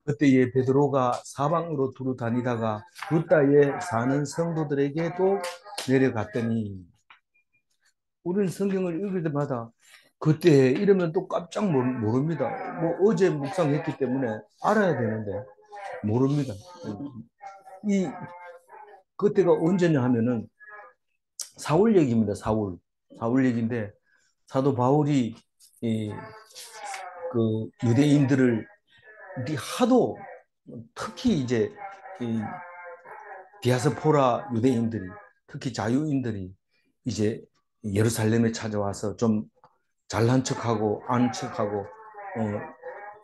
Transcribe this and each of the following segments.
그때에 베드로가 사방으로 두루 다니다가 루다에 사는 성도들에게도 내려갔더니 우리는 성경을 읽을 때마다 그때 이러면 또 깜짝 모릅니다. 뭐 어제 묵상했기 때문에 알아야 되는데 모릅니다. 이 그때가 언제냐 하면은 사울 얘기입니다. 사울 얘기인데 사도 바울이 이, 그 유대인들을 하도 특히 이제 이 디아스포라 유대인들이 특히 자유인들이 이제 예루살렘에 찾아와서 좀 잘난 척하고 아는 척하고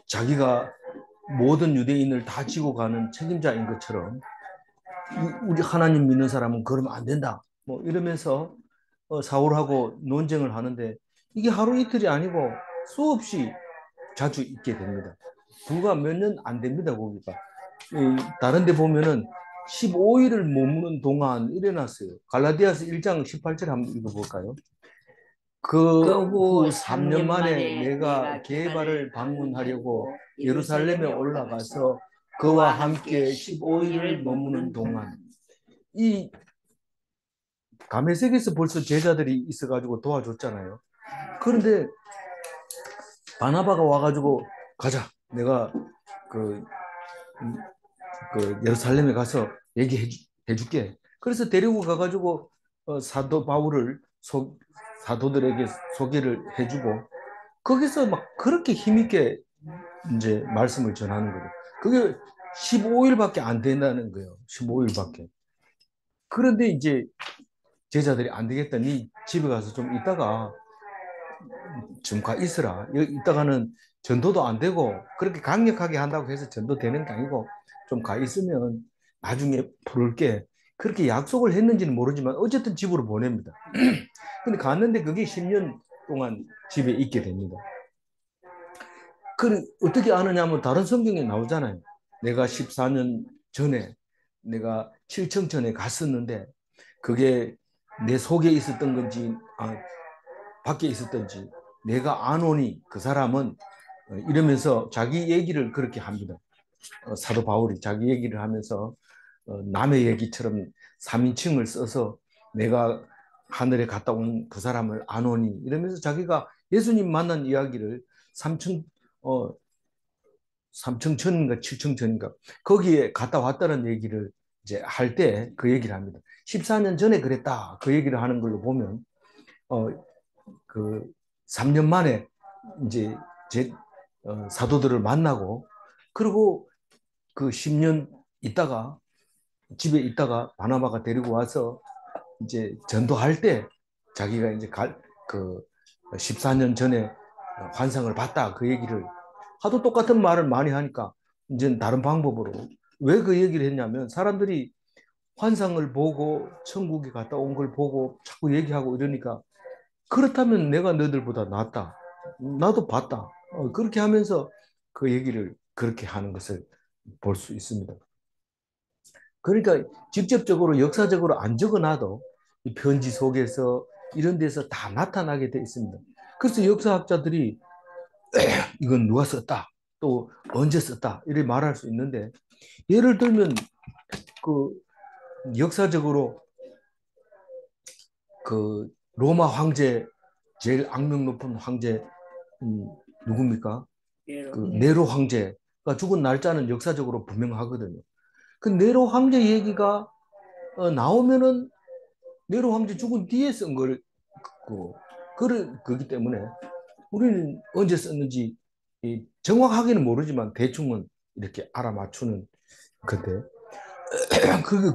자기가 모든 유대인을 다 지고 가는 책임자인 것처럼 우리 하나님 믿는 사람은 그러면 안 된다. 뭐 이러면서 사울하고 논쟁을 하는데 이게 하루 이틀이 아니고 수없이 자주 있게 됩니다. 불과 몇 년 안 됩니다, 거기가. 다른 데 보면은 15일을 머무는 동안 일어났어요. 갈라디아서 1장 18절 한번 읽어볼까요? 그 그 후 후 3년 3년 만에 만에 내가 내가 게바를 게바를 방문하려고 방문하려고 예루살렘에 예루살렘에 올라가서 올라가서 그와 그와 함께 함께 15일을 15일을 머무는 머무는 동안 동안 이 다메섹에서 벌써 제자들이 있어가지고 도와줬잖아요. 그런데 바나바가 와가지고 가자. 내가 그, 그 예루살렘에 가서 얘기해 줄게. 그래서 데리고 가가지고 사도 바울을 사도들에게 소개를 해주고 거기서 막 그렇게 힘있게 이제 말씀을 전하는 거예요. 그게 15일밖에 안 된다는 거예요. 15일밖에. 그런데 이제 제자들이 안 되겠다. 니 집에 가서 좀 있다가 좀 가 있으라. 이따가는 전도도 안 되고 그렇게 강력하게 한다고 해서 전도 되는 게 아니고 좀 가 있으면 나중에 부를게. 그렇게 약속을 했는지는 모르지만 어쨌든 집으로 보냅니다. 근데 갔는데 그게 10년 동안 집에 있게 됩니다. 그 어떻게 아느냐면 다른 성경에 나오잖아요. 내가 14년 전에 내가 7층 전에 갔었는데 그게 내 속에 있었던 건지 밖에 있었던지 내가 아노니 그 사람은 이러면서 자기 얘기를 그렇게 합니다. 사도 바울이 자기 얘기를 하면서 남의 얘기처럼 3인칭을 써서 내가 하늘에 갔다 온 그 사람을 아노니 이러면서 자기가 예수님 만난 이야기를 3층 어, 3층 전인가 7층 전인가 거기에 갔다 왔다는 얘기를 이제 할 때 그 얘기를 합니다. 14년 전에 그랬다. 그 얘기를 하는 걸로 보면 어, 그 3년 만에 이제 제 사도들을 만나고 그리고 그 10년 있다가 집에 있다가 바나바가 데리고 와서 이제 전도할 때 자기가 이제 그 14년 전에 환상을 봤다 그 얘기를 하도 똑같은 말을 많이 하니까 이제 다른 방법으로 왜 그 얘기를 했냐면 사람들이 환상을 보고 천국에 갔다 온 걸 보고 자꾸 얘기하고 이러니까 그렇다면 내가 너희들보다 낫다. 나도 봤다. 그렇게 하면서 그 얘기를 그렇게 하는 것을 볼 수 있습니다. 그러니까 직접적으로 역사적으로 안 적어놔도 이 편지 속에서 이런 데서 다 나타나게 돼 있습니다. 그래서 역사학자들이 이건 누가 썼다, 또 언제 썼다 이렇게 말할 수 있는데 예를 들면 그 역사적으로 그 로마 황제 제일 악명 높은 황제 음, 누굽니까? 그 네로 황제가 죽은 날짜는 역사적으로 분명하거든요. 그 네로 황제 얘기가 나오면은 네로 황제 죽은 뒤에 쓴 걸 거기 때문에 우리는 언제 썼는지 정확하게는 모르지만 대충은 이렇게 알아맞추는 건데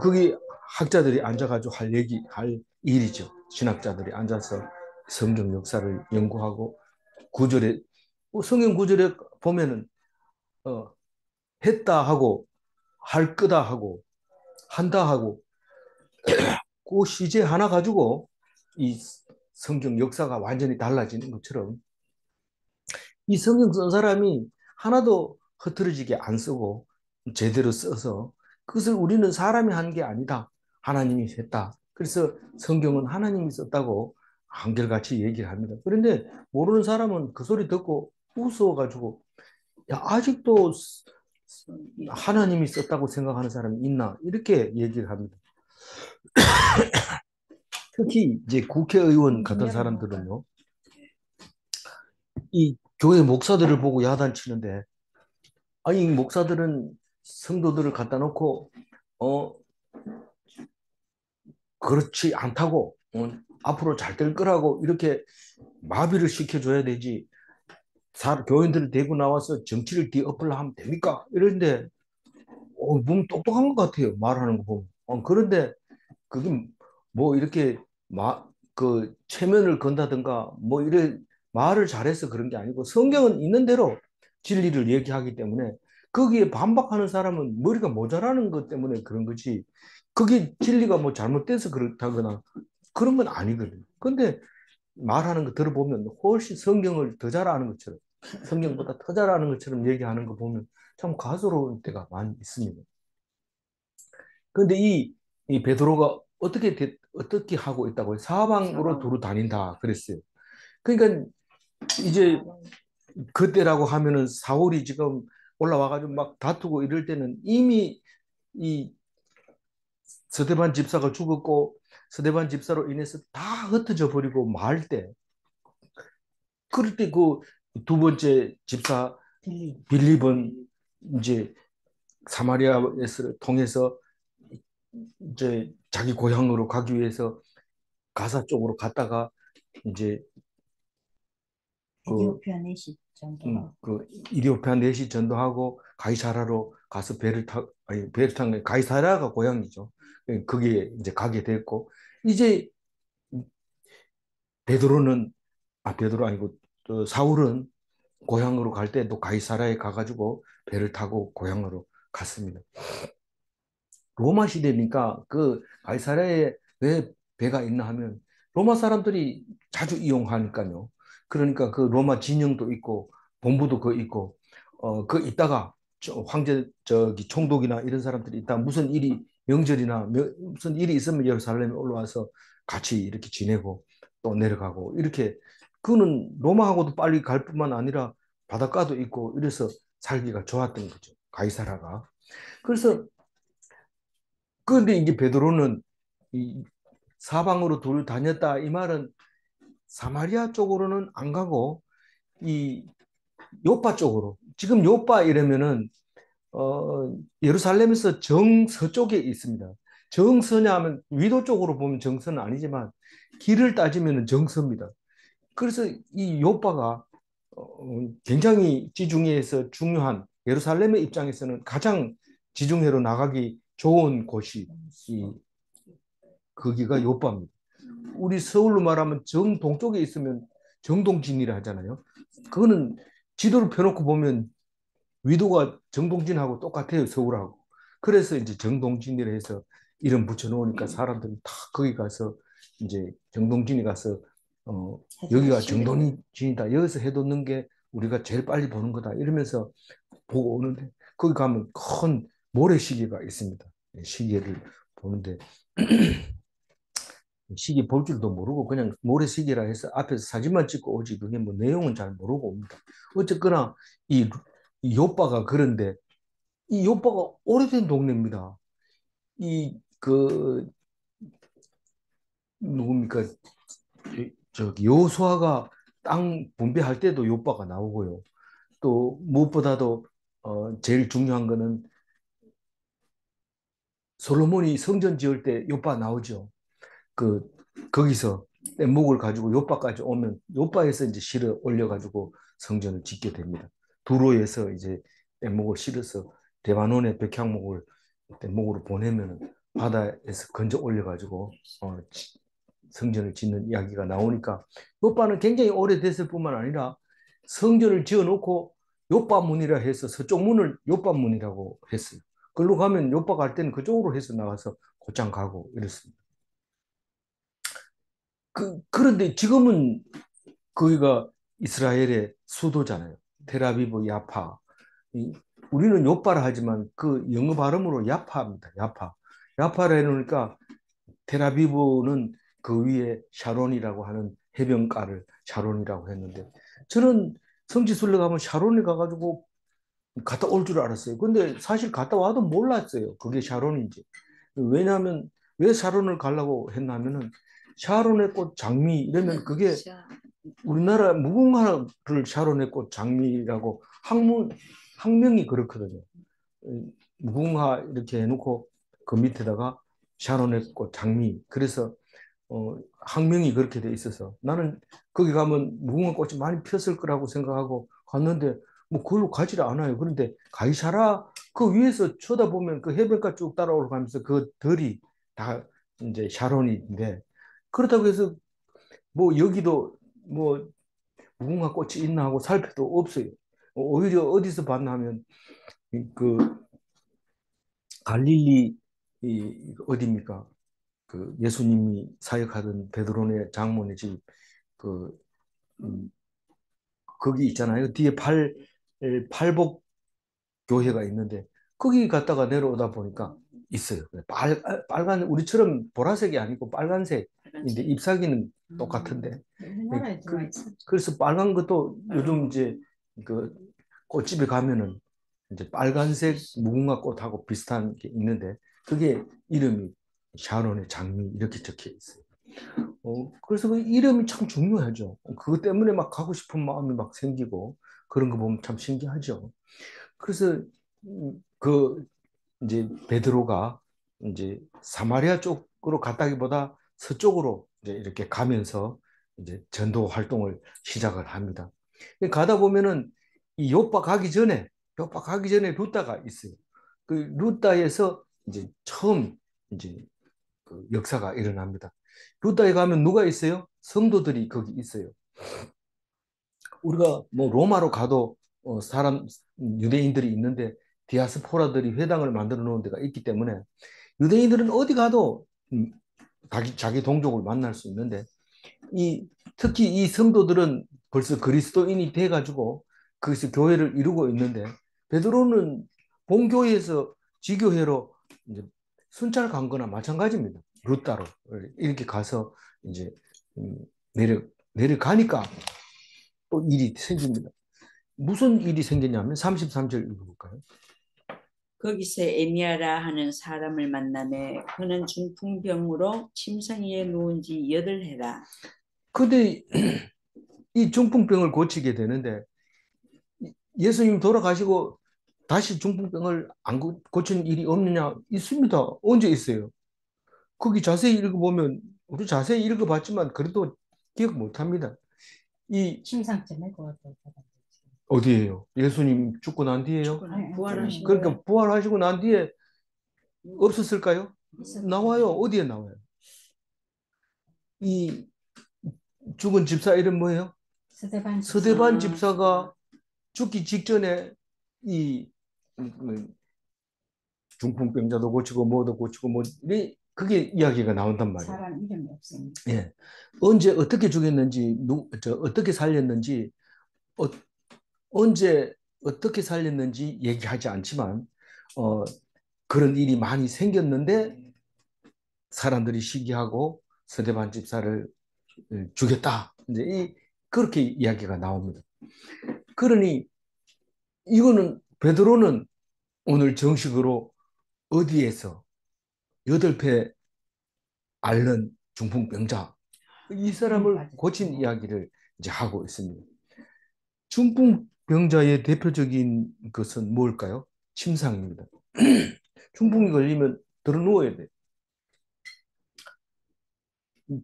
그게 학자들이 앉아가지고 할 일이죠. 신학자들이 앉아서 성경 역사를 연구하고 구절에 성경 구절에 보면은 어, 했다 하고 할 거다 하고 한다 하고 그 시제 하나 가지고 이 성경 역사가 완전히 달라지는 것처럼 이 성경 쓴 사람이 하나도 흐트러지게 안 쓰고 제대로 써서 그것을 우리는 사람이 한 게 아니다. 하나님이 했다. 그래서 성경은 하나님이 썼다고 한결같이 얘기를 합니다. 그런데 모르는 사람은 그 소리 듣고 웃어가지고 야, 아직도 하나님이 썼다고 생각하는 사람이 있나? 이렇게 얘기를 합니다. 특히 이제 국회의원 같은 사람들은요, 이 교회 목사들을 보고 야단치는데, 아니, 목사들은 성도들을 갖다 놓고, 어, 그렇지 않다고, 앞으로 잘 될 거라고 이렇게 마비를 시켜줘야 되지. 교인들을 데리고 나와서 정치를 뒤엎으려 하면 됩니까? 이런데, 몸 똑똑한 것 같아요. 말하는 거 보면. 그런데 그게 뭐 이렇게 체면을 건다든가 뭐 이래 말을 잘해서 그런 게 아니고 성경은 있는 대로 진리를 얘기하기 때문에 거기에 반박하는 사람은 머리가 모자라는 것 때문에 그런 거지. 그게 진리가 뭐 잘못돼서 그렇다거나 그런 건 아니거든요. 근데 말하는 거 들어보면 훨씬 성경을 더 잘 아는 것처럼 성경보다 더 잘 아는 것처럼 얘기하는 거 보면 참 가소로운 때가 많이 있습니다. 그런데 이 베드로가 어떻게 하고 있다고요? 사방으로 두루 다닌다 그랬어요. 그러니까 이제 그때라고 하면은 사울이 지금 올라와가지고 막 다투고 이럴 때는 이미 이 스데반 집사가 죽었고 스데반 집사로 인해서 다 흩어져 버리고 말 때, 그럴 때 그 두 번째 집사 빌립은 이제 사마리아에서 통해서 이제 자기 고향으로 가기 위해서 가사 쪽으로 갔다가 이제 그 이디오피아 내시 전도하고 가이사라로 가서 배를 탄 가이사라가 고향이죠. 거기에 이제 가게 됐고 이제 베드로는 베드로 아니고 또 사울은 고향으로 갈 때 또 가이사라에 가가지고 배를 타고 고향으로 갔습니다. 로마 시대니까 그 가이사랴에 왜 배가 있나 하면 로마 사람들이 자주 이용하니까요. 그러니까 그 로마 진영도 있고 본부도 그 있고 그 있다가 황제 저기 총독이나 이런 사람들이 있다 무슨 일이 명절이나 무슨 일이 있으면 예루살렘에 올라와서 같이 이렇게 지내고 또 내려가고 이렇게 그는 로마하고도 빨리 갈 뿐만 아니라 바닷가도 있고 이래서 살기가 좋았던 거죠. 가이사라가. 그래서 그런데 이제 베드로는 이 사방으로 둘 다녔다 이 말은 사마리아 쪽으로는 안 가고 이 요파 쪽으로 지금 요파 이러면은 예루살렘에서 정서쪽에 있습니다. 정서냐 하면 위도 쪽으로 보면 정서는 아니지만 길을 따지면 정서입니다. 그래서 이 요파가 굉장히 지중해에서 중요한 예루살렘의 입장에서는 가장 지중해로 나가기 좋은 곳이 거기가 요파입니다. 우리 서울로 말하면 정동쪽에 있으면 정동진이라 하잖아요. 그거는 지도를 펴놓고 보면 위도가 정동진하고 똑같아요, 서울하고. 그래서 이제 정동진이라 해서 이름 붙여놓으니까 사람들이 다 거기 가서 이제 정동진이 가서 여기가 정동진이다. 여기서 해돋는 게 우리가 제일 빨리 보는 거다. 이러면서 보고 오는데 거기 가면 큰 모래시계가 있습니다. 시계를 보는데 시계 볼 줄도 모르고 그냥 모래시계라 해서 앞에서 사진만 찍고 오지 그게 뭐 내용은 잘 모르고 옵니다. 어쨌거나 이, 이 요빠가 그런데 이 요빠가 오래된 동네입니다. 그 누굽니까 저기 여호수아가 땅 분배할 때도 요빠가 나오고요. 또 무엇보다도 제일 중요한 거는 솔로몬이 성전 지을 때 요빠 나오죠. 그 거기서 뗏목을 가지고 요바까지 오면 요바에서 이제 실어 올려가지고 성전을 짓게 됩니다. 두로에서 이제 뗏목을 실어서 대바논의 백향목을 뗏목으로 보내면 바다에서 건져 올려가지고 성전을 짓는 이야기가 나오니까 요바는 굉장히 오래됐을 뿐만 아니라 성전을 지어놓고 요바문이라 해서 서쪽 문을 요바문이라고 했어요. 그걸로 가면 요바 갈 때는 그쪽으로 해서 나가서 곧장 가고 이랬습니다. 그런데 지금은 거기가 이스라엘의 수도잖아요. 텔아비브, 야파. 우리는 요파라 하지만 그 영어 발음으로 야파입니다. 야파. 야파라 해놓으니까 텔아비브는 그 위에 샤론이라고 하는 해변가를 샤론이라고 했는데 저는 성지순례 가면 샤론에 가가지고 갔다 올 줄 알았어요. 근데 사실 갔다 와도 몰랐어요. 그게 샤론인지. 왜냐하면 왜 샤론을 가려고 했냐면은 샤론의 꽃 장미 이러면 그게 우리나라 무궁화를 샤론의 꽃 장미라고 학명이 그렇거든요. 무궁화 이렇게 해놓고 그 밑에다가 샤론의 꽃 장미. 그래서 학명이 그렇게 돼 있어서 나는 거기 가면 무궁화 꽃이 많이 폈을 거라고 생각하고 갔는데 뭐 그걸로 가지를 않아요. 그런데 가이사라 그 위에서 쳐다보면 그 해변가 쭉 따라올라가면서 그 들이 다 이제 샤론인데 그렇다고 해서 뭐 여기도 뭐 무궁화 꽃이 있나 하고 살펴도 없어요. 오히려 어디서 봤나 하면 그 갈릴리 어디입니까? 그 예수님이 사역하던 베드로네 장모네 집 그 거기 있잖아요. 뒤에 팔복 교회가 있는데 거기 갔다가 내려오다 보니까 있어요. 빨간 우리처럼 보라색이 아니고 빨간색인데 잎사귀는 똑같은데. 우리나라에 들어와 있어. 그래서 빨간 것도 요즘 이제 그 꽃집에 가면은 이제 빨간색 무궁화 꽃하고 비슷한 게 있는데 그게 이름이 샤론의 장미 이렇게 적혀 있어요. 그래서 그 이름이 참 중요하죠. 그것 때문에 막 가고 싶은 마음이 막 생기고 그런 거 보면 참 신기하죠. 그래서 그 이제 베드로가 이제 사마리아 쪽으로 갔다기보다 서쪽으로 이제 이렇게 가면서 이제 전도 활동을 시작을 합니다. 가다 보면은 이 요파 가기 전에 루다가 있어요. 그 루다에서 이제 처음 이제 그 역사가 일어납니다. 루다에 가면 누가 있어요? 성도들이 거기 있어요. 우리가 뭐 로마로 가도 사람 유대인들이 있는데 디아스포라들이 회당을 만들어 놓은 데가 있기 때문에 유대인들은 어디 가도 자기 동족을 만날 수 있는데 특히 이 성도들은 벌써 그리스도인이 돼가지고 거기서 교회를 이루고 있는데 베드로는 본교회에서 지교회로 이제 순찰 간 거나 마찬가지입니다. 루따로 이렇게 가서 이제 음, 내려 내려가니까 또 일이 생깁니다. 무슨 일이 생겼냐면 33절 읽어볼까요? 거기서 에니아라 하는 사람을 만나매 그는 중풍병으로 침상에 누운 지 8해라. 근데 이 중풍병을 고치게 되는데 예수님 돌아가시고 다시 중풍병을 안 고치는 일이 없느냐? 있습니다. 언제 있어요? 거기 자세히 읽어보면 우리 자세히 읽어봤지만 그래도 기억 못합니다. 이 침상쯤에 그것도 어디예요? 예수님 죽고 난 뒤에요? 부활하신 그러니까 부활하시고 난 뒤에 없었을까요? 나와요. 어디에 나와요? 이 죽은 집사 이름 뭐예요? 서대반 집사가 죽기 직전에 이 중풍병자도 고치고 뭐도 고치고 뭐 그게 이야기가 나온단 말이에요. 사람 이름이 없습니다. 예. 언제 어떻게 죽였는지 어떻게 살렸는지 어, 언제 어떻게 살렸는지 얘기하지 않지만 어, 그런 일이 많이 생겼는데 사람들이 시기하고 서대반 집사를 죽였다. 이제 그렇게 이야기가 나옵니다. 그러니 이거는 베드로는 오늘 정식으로 어디에서 8배 앓는 중풍병자 이 사람을 고친 이야기를 이제 하고 있습니다. 중풍병자의 대표적인 것은 뭘까요? 침상입니다. 중풍이 걸리면 들어 누워야 돼.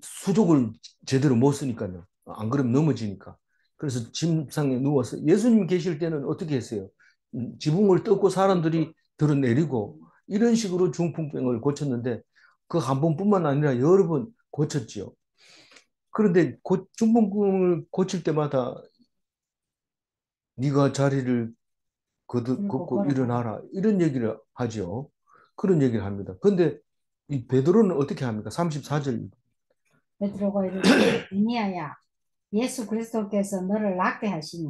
수족을 제대로 못 쓰니까요. 안 그러면 넘어지니까. 그래서 침상에 누워서 예수님 계실 때는 어떻게 했어요? 지붕을 뜯고 사람들이 들어내리고 이런 식으로 중풍병을 고쳤는데 그 한 번뿐만 아니라 여러 번 고쳤지요. 그런데 중풍병을 고칠 때마다 네가 자리를 걷고 일어나라 이런 얘기를 하죠. 그런 얘기를 합니다. 그런데 이 베드로는 어떻게 합니까? 34절 베드로가 이르되 에니야야 예수 그리스도께서 너를 낫게 하시니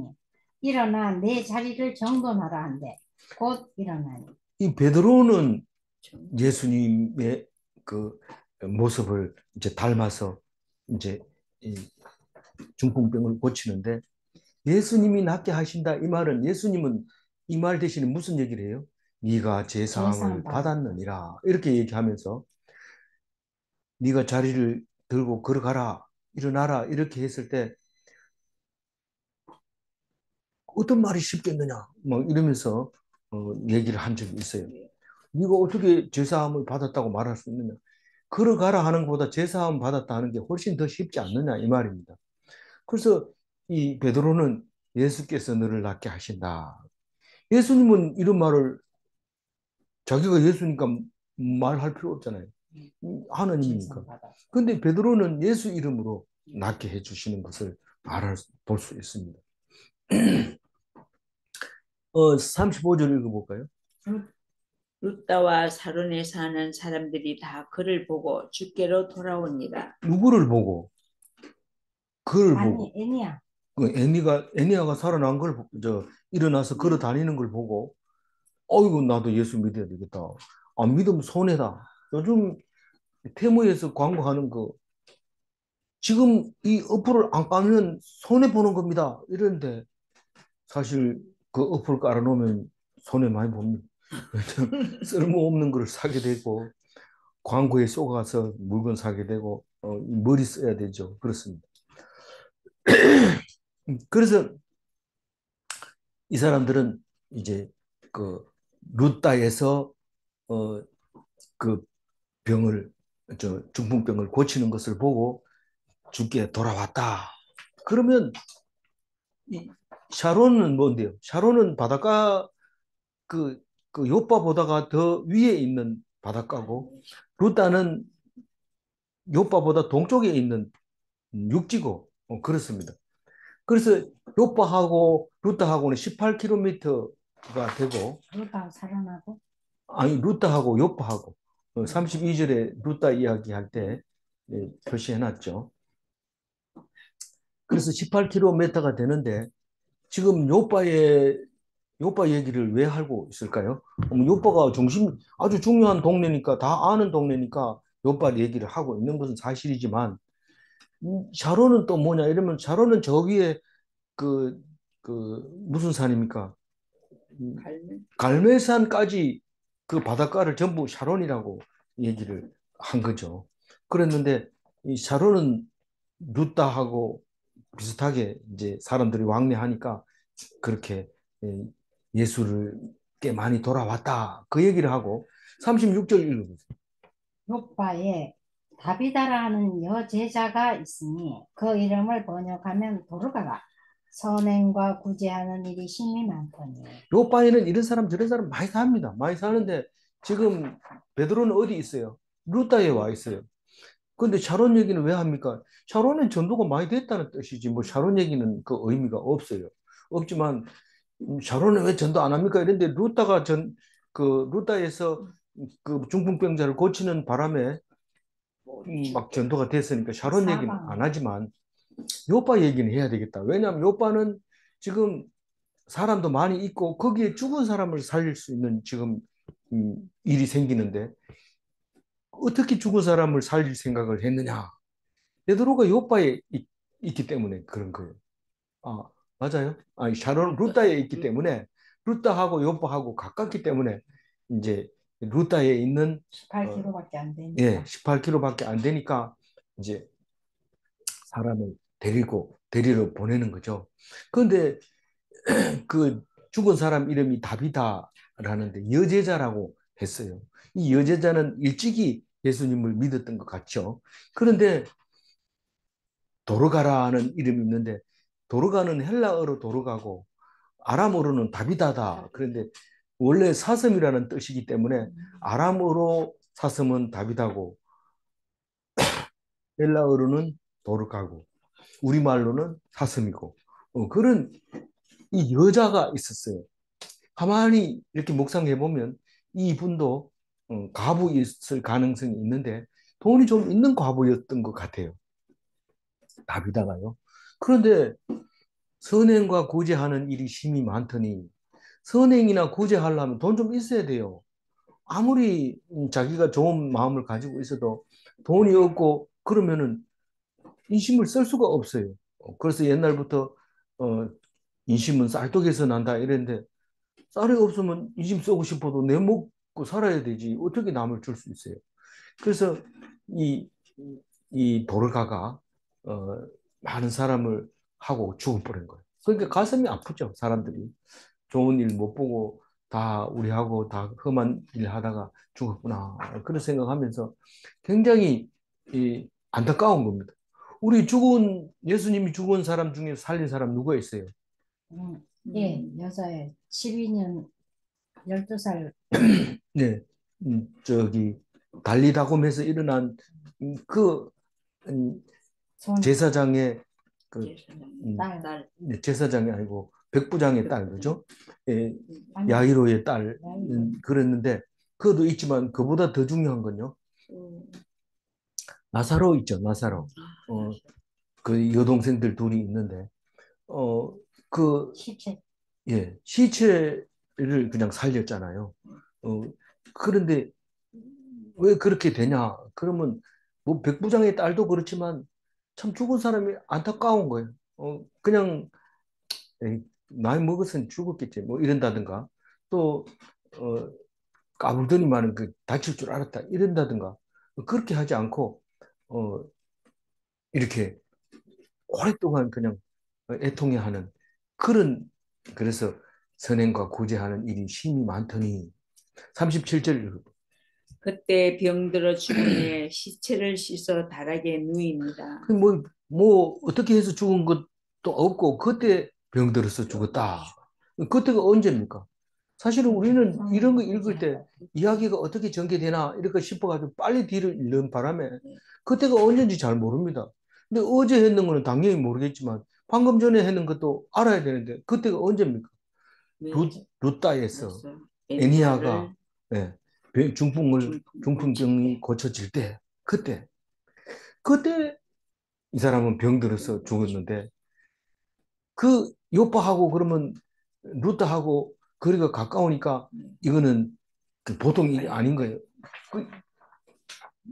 일어나 내 자리를 정돈하라 한대 곧 일어나니. 이 베드로는 예수님의 그 모습을 이제 닮아서 이제 이 중풍병을 고치는데 예수님이 낫게 하신다 이 말은 예수님은 이 말 대신에 무슨 얘기를 해요? 네가 제사함을 제사함 받았느니라. 이렇게 얘기하면서 네가 자리를 들고 걸어가라, 일어나라 이렇게 했을 때 어떤 말이 쉽겠느냐 뭐 이러면서 얘기를 한 적이 있어요. 네가 어떻게 제사함을 받았다고 말할 수 있느냐? 걸어가라 하는 것보다 제사함 받았다 하는 게 훨씬 더 쉽지 않느냐 이 말입니다. 그래서 이 베드로는 예수께서 너를 낫게 하신다. 예수님은 이런 말을 자기가 예수니까 말할 필요 없잖아요. 하나님이니까. 제사함 받았다. 근데 베드로는 예수 이름으로 낫게 해주시는 것을 볼 수 있습니다. 35절 읽어볼까요? 루다와 사론에 사는 사람들이 다 그를 보고 주께로 돌아오니라. 누구를 보고? 그를 보고. 아니 애니야. 그 애니아가 살아난 걸, 일어나서 걸어 다니는 걸 보고, 어이구, 나도 예수 믿어야 되겠다. 안 믿으면 손해다. 요즘 테무에서 광고하는 거, 지금 이 어플을 안 까면 손해 보는 겁니다. 이런데, 사실 그 어플 깔아놓으면 손해 많이 봅니다. 쓸모없는 걸 사게 되고, 광고에 속아서 물건 사게 되고, 머리 써야 되죠. 그렇습니다. 그래서 이 사람들은 이제 그 루따에서 그 병을 중풍병을 고치는 것을 보고 주께 돌아왔다. 그러면 이 샤론은 뭔데요? 샤론은 바닷가 그 요바보다가 더 위에 있는 바닷가고 루따는 요바보다 동쪽에 있는 육지고 그렇습니다. 그래서 요바하고 루따하고는 18km가 되고 루다 살아나고 아니 루따하고 요바하고 32절에 루따 이야기할 때 표시해놨죠. 그래서 18km가 되는데 지금 요바 얘기를 왜 하고 있을까요? 요바가 아주 중요한 동네니까 다 아는 동네니까 요바 얘기를 하고 있는 것은 사실이지만 샤론은 또 뭐냐 이러면 샤론은 저기에 그, 무슨 산입니까? 갈멜산까지 그 바닷가를 전부 샤론이라고 얘기를 한 거죠. 그랬는데 이 샤론은 루따하고 비슷하게 이제 사람들이 왕래하니까 그렇게 예수를 꽤 많이 돌아왔다. 그 얘기를 하고 36절 읽어보세요. 요바에 다비다라 하는 여제자가 있으니 그 이름을 번역하면 도르가라. 선행과 구제하는 일이 심히 많더니. 요바에는 이런 사람 저런 사람 많이 삽니다. 많이 사는데 지금 베드로는 어디 있어요? 루따에 와 있어요. 근데 샤론 얘기는 왜 합니까? 샤론은 전도가 많이 됐다는 뜻이지 뭐 샤론 얘기는 그 의미가 없어요. 없지만 샤론은 왜 전도 안 합니까? 이런데 루따에서 그 중풍병자를 고치는 바람에 막 전도가 됐으니까 샤론 얘기는 안 하지만 요빠 얘기는 해야 되겠다. 왜냐하면 요빠는 지금 사람도 많이 있고 거기에 죽은 사람을 살릴 수 있는 지금 일이 생기는데 어떻게 죽은 사람을 살릴 생각을 했느냐? 베드로가 요빠에 있기 때문에 그런 거예요. 아, 맞아요. 아, 샤론 루따에 있기 때문에 루따하고 요빠하고 가깝기 때문에 이제 루따에 있는 18km밖에 안 되니까. 예, 18km밖에 안 되니까 이제 사람을 데리러 보내는 거죠. 그런데 그 죽은 사람 이름이 다비다라는데 여제자라고 했어요. 이 여제자는 일찍이 예수님을 믿었던 것 같죠. 그런데 도르가라는 이름이 있는데 도르가는 헬라어로 도르가고 아람어로는 다비다다. 그런데 원래 사슴이라는 뜻이기 때문에 아람어로 사슴은 다비다고 헬라어로는 도르가고 우리말로는 사슴이고 그런 이 여자가 있었어요. 가만히 이렇게 묵상해 보면 이분도 과부였을 가능성이 있는데 돈이 좀 있는 과부였던 것 같아요. 다비다가요. 그런데 선행과 구제하는 일이 심히 많더니 선행이나 구제하려면 돈 좀 있어야 돼요. 아무리 자기가 좋은 마음을 가지고 있어도 돈이 없고 그러면은 인심을 쓸 수가 없어요. 그래서 옛날부터 어, 인심은 쌀떡에서 난다 이랬는데 쌀이 없으면 이 집 쏘고 싶어도 내 먹고 살아야 되지. 어떻게 남을 줄 수 있어요? 그래서 이, 이 도르가가 많은 사람을 하고 죽어버린 거예요. 그러니까 가슴이 아프죠, 사람들이. 좋은 일 못 보고 다 우리하고 다 험한 일 하다가 죽었구나. 그런 생각하면서 굉장히 안타까운 겁니다. 우리 예수님이 죽은 사람 중에 살린 사람 누가 있어요? 예, 여자애 12년 12살 네, 저기 달리다곰에서 일어난 그 손 제사장의 그 딸. 제사장이 아니고 백부장의 딸, 그죠? 예, 아니, 야이로의 딸 야이로. 그랬는데 그것도 있지만 그보다 더 중요한 건요. 나사로 있죠, 나사로. 그 여동생들 둘이 있는데 그 시체. 예, 시체를 그냥 살렸잖아요. 그런데 왜 그렇게 되냐? 그러면 뭐 백부장의 딸도 그렇지만 참 죽은 사람이 안타까운 거예요. 그냥 에이, 나이 먹었으니 죽었겠지 뭐 이런다든가 또 까불더니만은 그 다칠 줄 알았다 이런다든가 그렇게 하지 않고 어, 이렇게 오랫동안 그냥 애통해하는 그런 그래서 선행과 구제하는 일이 심히 많더니 37절 그때 병들어 죽으니 시체를 씻어 다락에 누입니다. 뭐 어떻게 해서 죽은 것도 없고 그때 병들어서 죽었다. 그때가 언제입니까? 사실은 우리는 이런 거 읽을 때 이야기가 어떻게 전개되나 이렇게 싶어가지고 빨리 뒤를 읽는 바람에 그때가 언제인지 잘 모릅니다. 근데 어제 했는 거는 당연히 모르겠지만 방금 전에 했는 것도 알아야 되는데 그때가 언제입니까? 루따에서 애니아가 예, 중풍병이 고쳐질 때 그때 이 사람은 병들어서 죽었는데 그 요파하고 그러면 루타하고 거리가 가까우니까 이거는 그 보통 일이 아닌 거예요.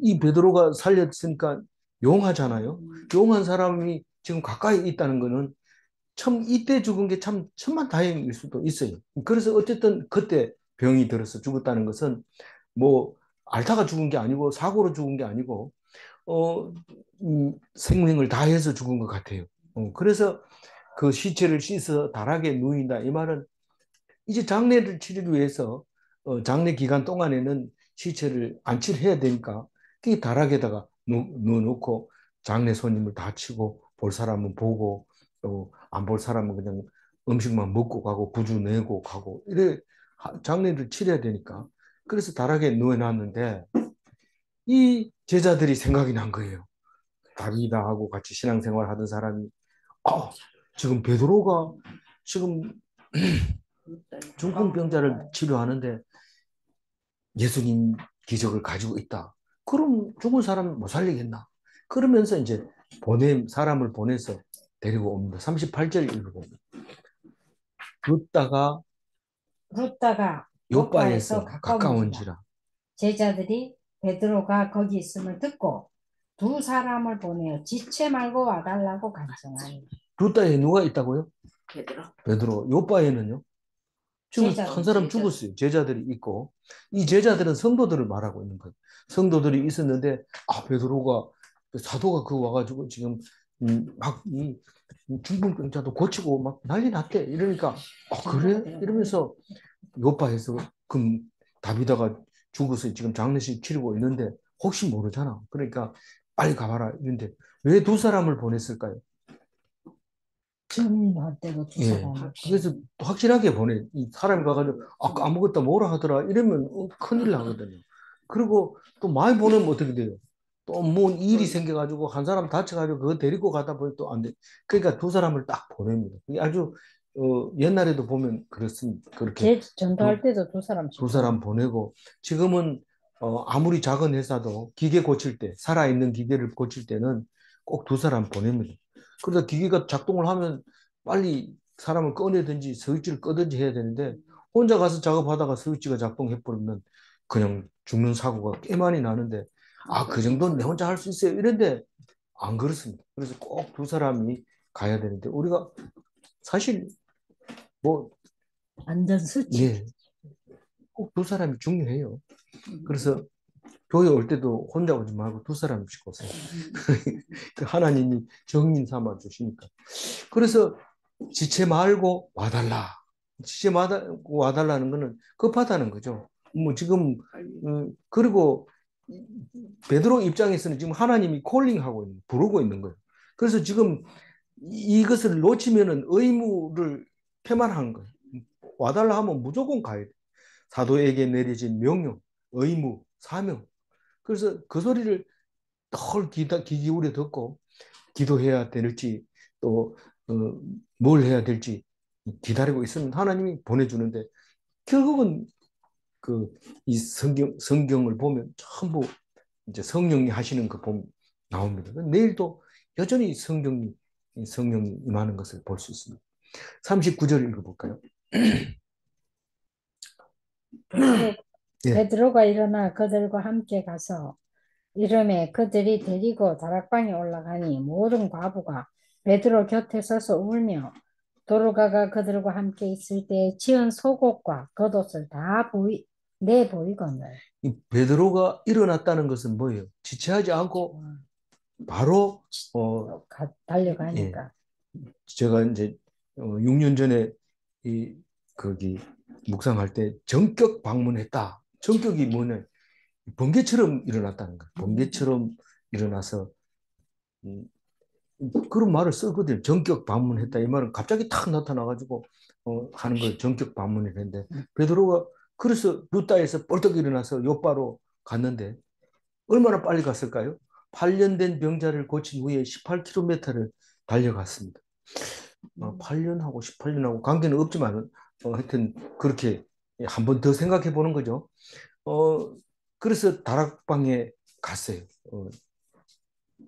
이 베드로가 살렸으니까 용하잖아요. 용한 사람이 지금 가까이 있다는 거는 참 이때 죽은 게 참 천만다행일 수도 있어요. 그래서 어쨌든 그때 병이 들어서 죽었다는 것은 뭐 앓다가 죽은 게 아니고 사고로 죽은 게 아니고 어, 생명을 다해서 죽은 것 같아요. 그래서 그 시체를 씻어 다락에 누인다. 이 말은 이제 장례를 치르기 위해서 장례 기간 동안에는 시체를 안치를 해야 되니까 그 다락에다가 누워놓고 장례 손님을 다 치고 볼 사람은 보고 또 안 볼 사람은 그냥 음식만 먹고 가고 부주 내고 가고 이래 장례를 치러야 되니까 그래서 다락에 누워놨는데 이 제자들이 생각이 난 거예요. 다비다하고 같이 신앙생활 하던 사람이 지금 베드로가 지금 중풍병자를 치료하는데 예수님 기적을 가지고 있다. 그럼 죽은 사람 못 살리겠나? 그러면서 이제 사람을 보내서 데리고 옵니다. 38절 읽어봅니다. 루다가 요바에서 요파에서 가까운지라 가까운지라. 제자들이 베드로가 거기 있음을 듣고 두 사람을 보내어 지체 말고 와달라고 간청하니. 루다에 누가 있다고요? 베드로. 요바에는요? 지금 한 사람 죽었어요. 제자들이 있고 이 제자들은 성도들을 말하고 있는 거예요. 성도들이 있었는데 베드로가 사도가 그 와가지고 지금 막이 중풍병자도 고치고 막 난리 났대. 이러니까 그래? 이러면서 요파에서 그럼 다비다가 죽어서 지금 장례식 치르고 있는데 혹시 모르잖아. 그러니까 빨리 가봐라. 이런데 왜 두 사람을 보냈을까요? 증인할 때도 두 사람. 그래서 확실하게 보내. 이 사람이 가가지고 아무것도 뭐라 하더라 이러면 큰일 나거든요. 그리고 또 많이 보내면 어떻게 돼요? 또 뭐 일이 생겨가지고 한 사람 다쳐가지고 그거 데리고 가다 보니 또 안 돼. 그러니까 두 사람을 딱 보냅니다. 이게 아주 옛날에도 보면 그렇습니다. 그렇게 전도할 때도 두 사람. 두 사람 보내고 지금은 아무리 작은 회사도 기계 고칠 때 살아있는 기계를 고칠 때는 꼭 두 사람 보냅니다. 그러다 기계가 작동을 하면 빨리 사람을 꺼내든지 스위치를 끄든지 해야 되는데 혼자 가서 작업하다가 스위치가 작동해 버리면 그냥 죽는 사고가 꽤 많이 나는데 그 정도는 내 혼자 할 수 있어요 이런데 안 그렇습니다. 그래서 꼭 두 사람이 가야 되는데 우리가 사실 뭐 안전수칙. 네, 꼭 두 사람이 중요해요. 그래서 교회 올 때도 혼자 오지 말고 두 사람씩 오세요. 하나님이 정인 삼아 주시니까. 그래서 지체 말고 와달라. 지체 말고 와달라는 거는 급하다는 거죠. 뭐 지금 그리고 베드로 입장에서는 지금 하나님이 콜링하고 있는, 부르고 있는 거예요. 그래서 지금 이것을 놓치면은 의무를 패만한 거예요. 와달라 하면 무조건 가야 돼. 사도에게 내려진 명령, 의무, 사명. 그래서 그 소리를 덜 귀 기울여 듣고 기도해야 될지 또 뭘 해야 될지 기다리고 있으면 하나님이 보내주는데 결국은 그 이 성경을 보면 전부 이제 성령이 하시는 거 보면 나옵니다. 내일도 여전히 성령이 임하는 것을 볼 수 있습니다. 39절 읽어볼까요? 예. 베드로가 일어나 그들과 함께 가서 이름에 그들이 데리고 다락방에 올라가니 모든 과부가 베드로 곁에 서서 울며 도로가가 그들과 함께 있을 때 지은 속옷과 겉옷을 다 내보이거늘. 이 베드로가 일어났다는 것은 뭐예요? 지체하지 않고 바로 달려가니까. 제가 이제 6년 전에 이 거기 묵상할 때 전격 방문했다. 전격이 뭐냐? 번개처럼 일어났다는 거예요. 번개처럼 일어나서 그런 말을 쓰거든요. 전격 방문했다. 이 말은 갑자기 탁 나타나가지고 하는 걸 전격 방문했는데 베드로가 그래서 루다에서 벌떡 일어나서 요바로 갔는데 얼마나 빨리 갔을까요? 8년 된 병자를 고친 후에 18km를 달려갔습니다. 8년하고 18년하고 관계는 없지만 하여튼 그렇게 한 번 더 생각해 보는 거죠. 그래서 다락방에 갔어요.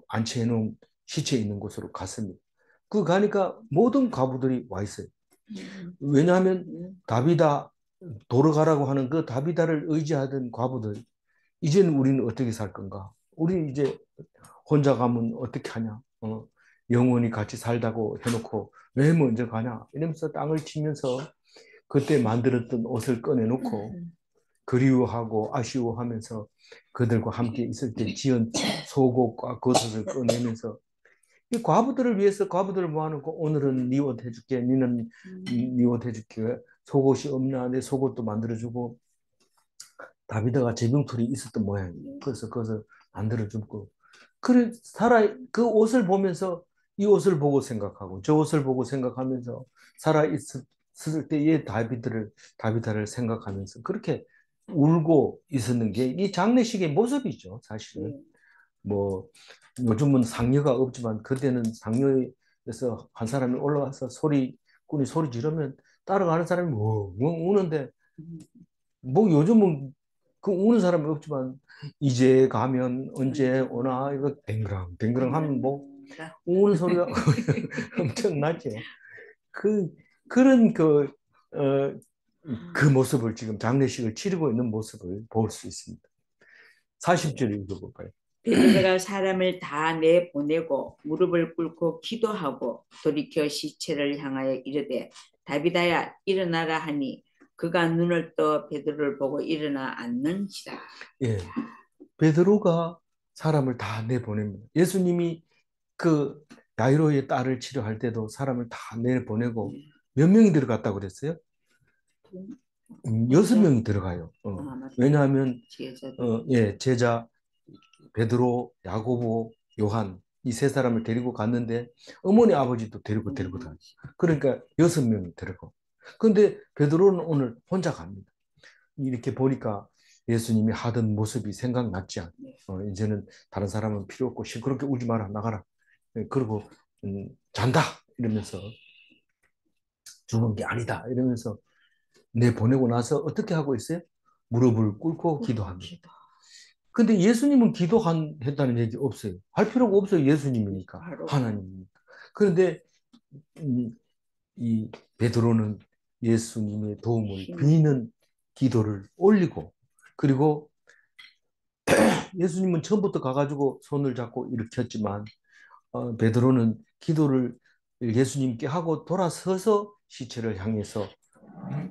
안치해 놓은 시체 있는 곳으로 갔습니다. 그 가니까 모든 과부들이 와 있어요. 왜냐하면 다비다 돌아가라고 하는 그 다비다를 의지하던 과부들 이제는 우리는 어떻게 살 건가? 우리 이제 혼자 가면 어떻게 하냐? 영원히 같이 살다고 해놓고 왜 먼저 가냐? 이러면서 땅을 치면서 그때 만들었던 옷을 꺼내놓고 그리워하고 아쉬워하면서 그들과 함께 있을 때 지은 속옷과 겉옷을 꺼내면서 이 과부들을 위해서 과부들을 모아놓고 오늘은 네 옷 해줄게, 니는 네 옷 해줄게, 속옷이 없나 내 속옷도 만들어주고 다비드가 재병틀이 있었던 모양이에요. 그래서 그것을 만들어주고 그래 그 옷을 보면서 이 옷을 보고 생각하고 저 옷을 보고 생각하면서 살아 있을 때의 다비드를 생각하면서 그렇게 울고 있었는 게 이 장례식의 모습이죠, 사실은. 뭐 요즘은 상여가 없지만 그때는 상여에서 한 사람이 올라가서 꾼이 소리 지르면 따라가는 사람이 우는데 뭐 요즘은 그 우는 사람이 없지만 이제 가면 언제 오나 이거 댕그랑 하면 뭐 우는 소리가 엄청나죠. 그런 그 모습을 지금 장례식을 치르고 있는 모습을 볼 수 있습니다. 40절 읽어볼까요? 베드로가 사람을 다 내보내고 무릎을 꿇고 기도하고 돌이켜 시체를 향하여 이르되 다비다야 일어나라 하니 그가 눈을 떠 베드로를 보고 일어나 앉는지라. 예, 베드로가 사람을 다 내보냅니다. 예수님이 그 야이로의 딸을 치료할 때도 사람을 다 내보내고 몇 명이 들어갔다고 그랬어요? 6명이 들어가요. 왜냐하면 제자 베드로, 야고보, 요한 이 세 사람을 데리고 갔는데 어머니 아버지도 데리고 가요. 그러니까 6명이 들어가고. 근데 베드로는 오늘 혼자 갑니다. 이렇게 보니까 예수님이 하던 모습이 생각났지 않아요. 이제는 다른 사람은 필요 없고 시끄럽게 울지 마라 나가라. 그리고 잔다 이러면서 죽은 게 아니다 이러면서 내보내고 나서 어떻게 하고 있어요? 무릎을 꿇고 기도합니다. 근데 예수님은 기도했다는 얘기 없어요. 할 필요가 없어요. 예수님이니까. 하나님이니까. 그런데 이 베드로는 예수님의 도움을 비는 기도를 올리고 그리고 예수님은 처음부터 가가지고 손을 잡고 일으켰지만 베드로는 기도를 예수님께 하고 돌아서서 시체를 향해서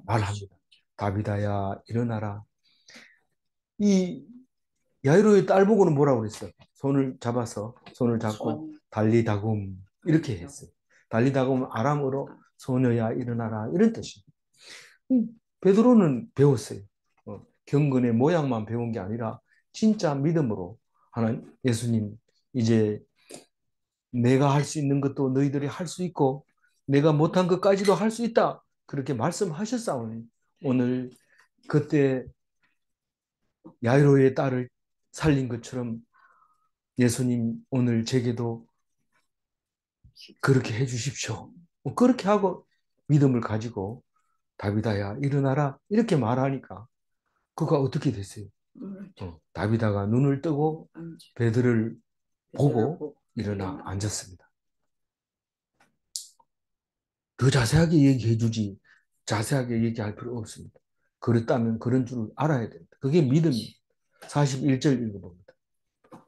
말합니다. 다비다야 일어나라. 이 야이로의 딸 보고는 뭐라고 그랬어요? 손을 잡고 달리다굼 이렇게 했어요. 달리다굼 아람어로 소녀야 일어나라 이런 뜻입니다. 베드로는 배웠어요. 경건의 모양만 배운 게 아니라 진짜 믿음으로 하나님 예수님 이제 내가 할 수 있는 것도 너희들이 할 수 있고 내가 못한 것까지도 할 수 있다. 그렇게 말씀하셨사오니 오늘 그때 야이로의 딸을 살린 것처럼 예수님 오늘 제게도 그렇게 해주십시오. 그렇게 하고 믿음을 가지고 다비다야 일어나라 이렇게 말하니까 그가 어떻게 됐어요? 다비다가 눈을 뜨고 베드로를 보고 일어나 앉았습니다. 더 자세하게 얘기해 주지 자세하게 얘기할 필요 없습니다. 그랬다면 그런 줄 알아야 됩니다. 그게 믿음입니다. 41절 읽어봅니다.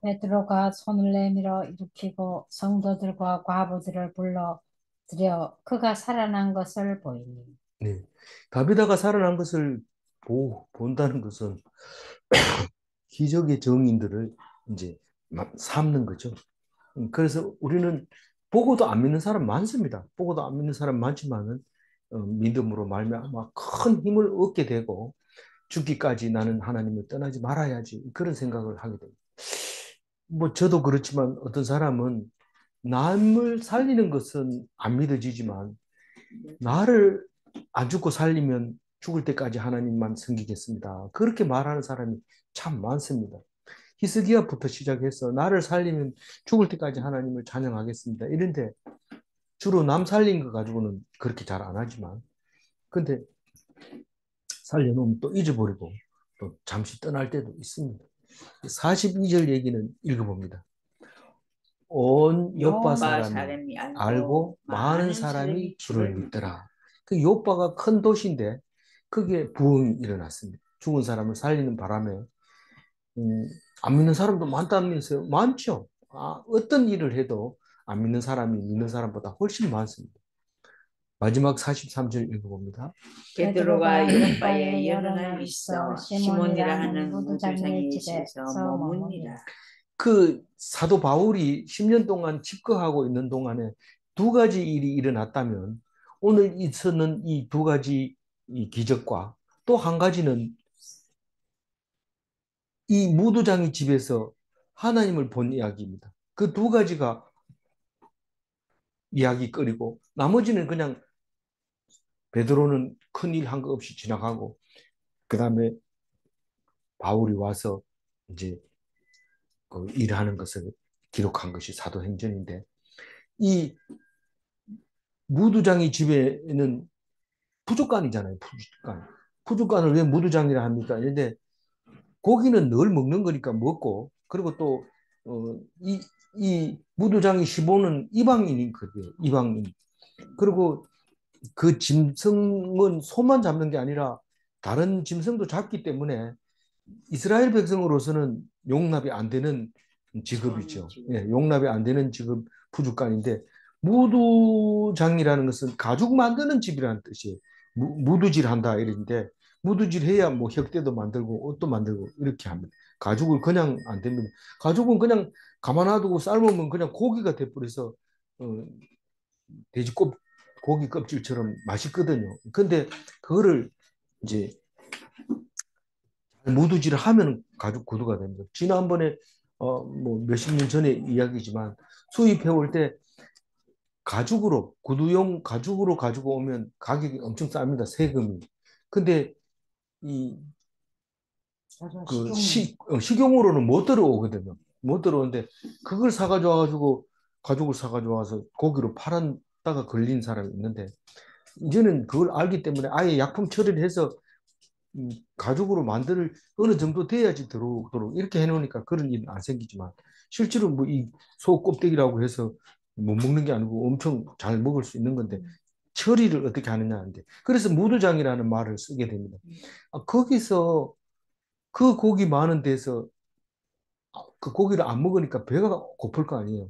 베드로가 손을 내밀어 일으키고 성도들과 과부들을 불러 들여 그가 살아난 것을 보이니. 네. 다비다가 살아난 것을 본다는 것은 기적의 증인들을 이제 삼는 거죠. 그래서 우리는 보고도 안 믿는 사람 많습니다. 보고도 안 믿는 사람 많지만은 믿음으로 말미암아 큰 힘을 얻게 되고 죽기까지 나는 하나님을 떠나지 말아야지 그런 생각을 하게 됩니다. 뭐 저도 그렇지만 어떤 사람은 남을 살리는 것은 안 믿어지지만 나를 안 죽고 살리면 죽을 때까지 하나님만 섬기겠습니다. 그렇게 말하는 사람이 참 많습니다. 히스기야부터 시작해서 나를 살리면 죽을 때까지 하나님을 찬양하겠습니다. 이런데 주로 남 살린 거 가지고는 그렇게 잘 안 하지만 근데 살려놓으면 또 잊어버리고 또 잠시 떠날 때도 있습니다. 42절 얘기는 읽어봅니다. 온 요파 사람이 알고 많은 사람이 주를 믿더라. 그 요파가 큰 도시인데 그게 부흥이 일어났습니다. 죽은 사람을 살리는 바람에 안 믿는 사람도 많다면서요? 많죠. 어떤 일을 해도 안 믿는 사람이 믿는 사람보다 훨씬 많습니다. 마지막 43절 읽어봅니다. 베드로가 요파에 여러 날 있어 시몬이라 하는 무두장의 집에서 머무니라. 그 사도 바울이 10년 동안 집거하고 있는 동안에 두 가지 일이 일어났다면 오늘 있었는 이 두 가지 이 기적과 또 한 가지는 이 무두장의 집에서 하나님을 본 이야기입니다. 그 두 가지가 이야기거리고 나머지는 그냥 베드로는 큰일 한 거 없이 지나가고 그 다음에 바울이 와서 이제 그 일하는 것을 기록한 것이 사도행전인데 이 무두장의 집에는 푸주간이잖아요. 푸주간. 푸주간을 왜 무두장이라 합니까? 그런데 고기는 늘 먹는 거니까 먹고 그리고 또 이 무두장의 시몬은 이방인인 거예요. 이방인. 그리고 그 짐승은 소만 잡는 게 아니라 다른 짐승도 잡기 때문에 이스라엘 백성으로서는 용납이 안 되는 직업이죠. 예, 용납이 안 되는 직업 푸주간인데 무두장이라는 것은 가죽 만드는 집이라는 뜻이에요. 무두질한다 이랬는데 무두질해야 뭐 혁대도 만들고 옷도 만들고 이렇게 합니다. 가죽을 그냥 안 됩니다. 가죽은 그냥 가만 놔두고 삶으면 그냥 고기가 돼버려서 돼지 고기 껍질처럼 맛있거든요. 근데 그거를 이제 무두질을 하면 가죽 구두가 됩니다. 지난번에 뭐 몇십 년 전에 이야기지만 수입해 올 때 가죽으로 구두용 가죽으로 가지고 오면 가격이 엄청 쌉니다. 세금이. 근데 이 그 식용으로는 못 들어오거든요. 못 들어오는데 그걸 사가지고 와가지고 가죽을 사가지고 와서 고기로 팔았다가 걸린 사람이 있는데 이제는 그걸 알기 때문에 아예 약품 처리를 해서 가죽으로 만들 어느 정도 돼야지 들어오도록 이렇게 해놓으니까 그런 일은 안 생기지만 실제로 뭐 이 소 껍데기라고 해서 못 먹는 게 아니고 엄청 잘 먹을 수 있는 건데 처리를 어떻게 하느냐인데 그래서 무두장이라는 말을 쓰게 됩니다. 거기서 그 고기 많은 데서 그 고기를 안 먹으니까 배가 고플 거 아니에요.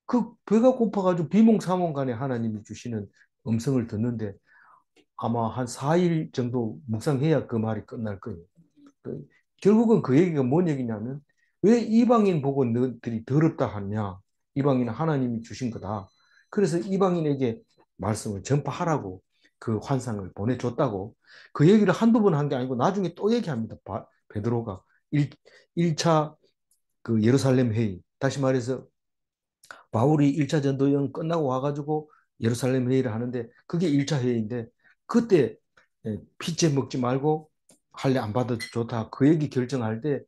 그 배가 고파가지고 비몽사몽간에 하나님이 주시는 음성을 듣는데 아마 한 4일 정도 묵상해야 그 말이 끝날 거예요. 그, 결국은 그 얘기가 뭔 얘기냐면 왜 이방인 보고 너희들이 더럽다 하냐? 이방인은 하나님이 주신 거다. 그래서 이방인에게 말씀을 전파하라고 그 환상을 보내줬다고 그 얘기를 한두 번 한 게 아니고 나중에 또 얘기합니다. 베드로가 1차 그 예루살렘 회의, 다시 말해서 바울이 1차 전도 여행 끝나고 와가지고 예루살렘 회의를 하는데 그게 1차 회의인데 그때 피째 먹지 말고 할례 안 받아도 좋다. 그 얘기 결정할 때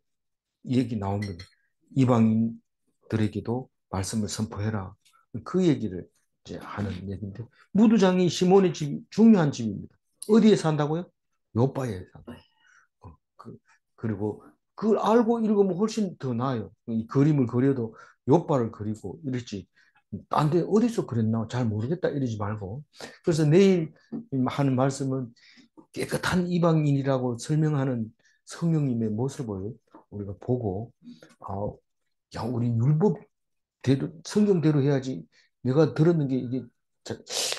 이 얘기 나옵니다. 이방인들에게도 말씀을 선포해라. 그 얘기를 이제 하는 얘기인데 무두장이 시몬의 집이 중요한 집입니다. 어디에 산다고요? 요바에 산다. 그, 그리고 그걸 알고 읽으면 훨씬 더 나아요. 이 그림을 그려도 요바를 그리고 이랬지. 딴 데 어디서 그랬나 잘 모르겠다 이러지 말고. 그래서 내일 하는 말씀은 깨끗한 이방인이라고 설명하는 성령님의 모습을 우리가 보고 아, 야, 우리 율법대로 성경대로 해야지. 내가 들었는 게 이게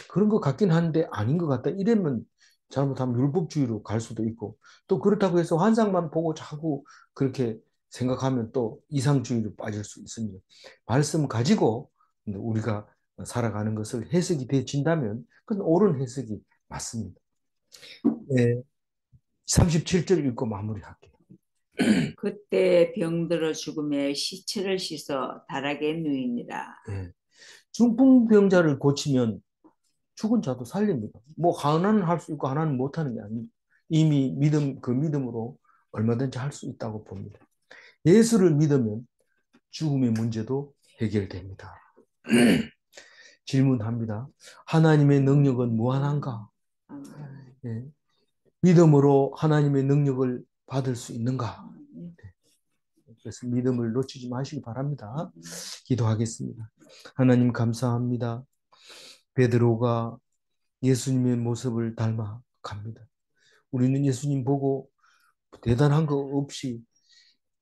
그런 것 같긴 한데 아닌 것 같다. 이러면 잘못하면 율법주의로 갈 수도 있고 또 그렇다고 해서 환상만 보고 자꾸 그렇게 생각하면 또 이상주의로 빠질 수 있습니다. 말씀 가지고 우리가 살아가는 것을 해석이 되어진다면 그건 옳은 해석이 맞습니다. 네, 37절 읽고 마무리할게요. 그때 병들어 죽음에 시체를 씻어 다락에 누이니라. 네. 중풍병자를 고치면 죽은 자도 살립니다. 뭐 하나는 할 수 있고 하나는 못하는 게 아닙니다. 이미 그 믿음으로 얼마든지 할 수 있다고 봅니다. 예수를 믿으면 죽음의 문제도 해결됩니다. 질문합니다. 하나님의 능력은 무한한가? 예. 믿음으로 하나님의 능력을 받을 수 있는가? 그래서 믿음을 놓치지 마시기 바랍니다. 기도하겠습니다. 하나님 감사합니다. 베드로가 예수님의 모습을 닮아 갑니다. 우리는 예수님 보고 대단한 거 없이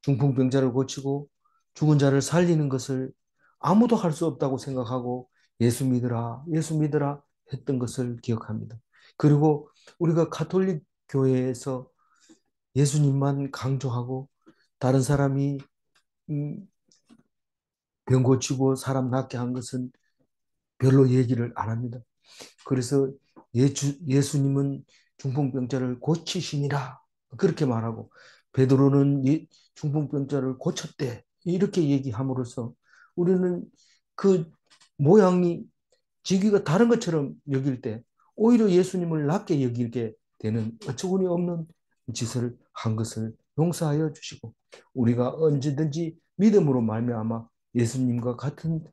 중풍병자를 고치고 죽은 자를 살리는 것을 아무도 할 수 없다고 생각하고 예수 믿으라 했던 것을 기억합니다. 그리고 우리가 가톨릭 교회에서 예수님만 강조하고 다른 사람이 병 고치고 사람 낫게 한 것은 별로 얘기를 안 합니다. 그래서 예수님은 중풍병자를 고치시니라 그렇게 말하고 베드로는 중풍병자를 고쳤대 이렇게 얘기함으로써 우리는 그 모양이 지위가 다른 것처럼 여길 때 오히려 예수님을 낮게 여기게 되는 어처구니 없는 짓을 한 것을 용서하여 주시고 우리가 언제든지 믿음으로 말미암아 예수님과 같은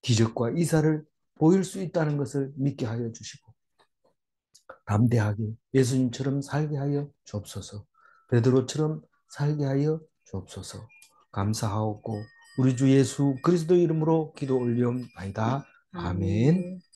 기적과 이사를 보일 수 있다는 것을 믿게 하여 주시고 담대하게 예수님처럼 살게 하여 주옵소서. 베드로처럼 살게 하여 주옵소서. 감사하옵고 우리 주 예수 그리스도 이름으로 기도 올리옵나이다. 아멘.